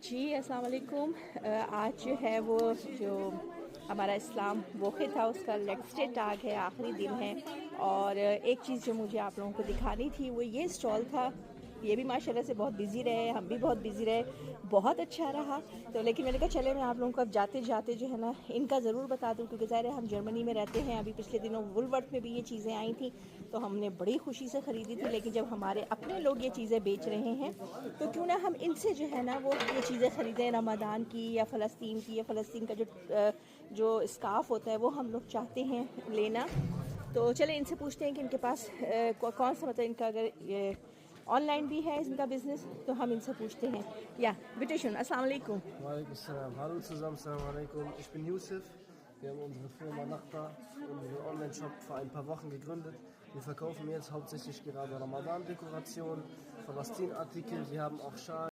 जी, अस्सलाम वालेकुम। आज जो है वो जो हमारा इस्लाम वोक़े था उसका लेट्स डे टैग है, आखिरी दिन है। और एक चीज़ जो मुझे आप लोगों को दिखानी थी वो ये स्टॉल था। ये भी माशाल्लाह से बहुत बिज़ी रहे, हम भी बहुत बिज़ी रहे, बहुत अच्छा रहा। तो लेकिन मैंने कहा चले मैं आप लोगों को अब जाते-जाते जो है ना इनका ज़रूर बता दूँ, क्योंकि ज़ाहिर है हम जर्मनी में रहते हैं। अभी पिछले दिनों वुलवर्थ में भी ये चीज़ें आई थी तो हमने बड़ी खुशी से ख़रीदी थी। लेकिन जब हमारे अपने लोग ये चीज़ें बेच रहे हैं तो क्यों ना हम इनसे जो है ना वो ये चीज़ें ख़रीदें, रमज़ान की या फ़लस्तीन की, या फ़लस्तीन का जो स्कार्फ़ होता है वो हम लोग चाहते हैं लेना। तो चले इनसे पूछते हैं कि इनके पास कौन सा, मतलब इनका अगर ये ऑनलाइन भी है इनका बिज़नेस, तो हम इनसे पूछते हैं। या बिटे schön, अस्सलाम वालेकुम। Walaikum Salam. Hallo zusammen, Assalamu alaikum. Ich bin Yusuf. Wir haben unsere Firma Nachbar, unseren Online-Shop vor ein paar Wochen gegründet. Wir verkaufen jetzt hauptsächlich gerade Ramadan-Dekorationen, Palästin-Artikel. Wir haben auch Schal.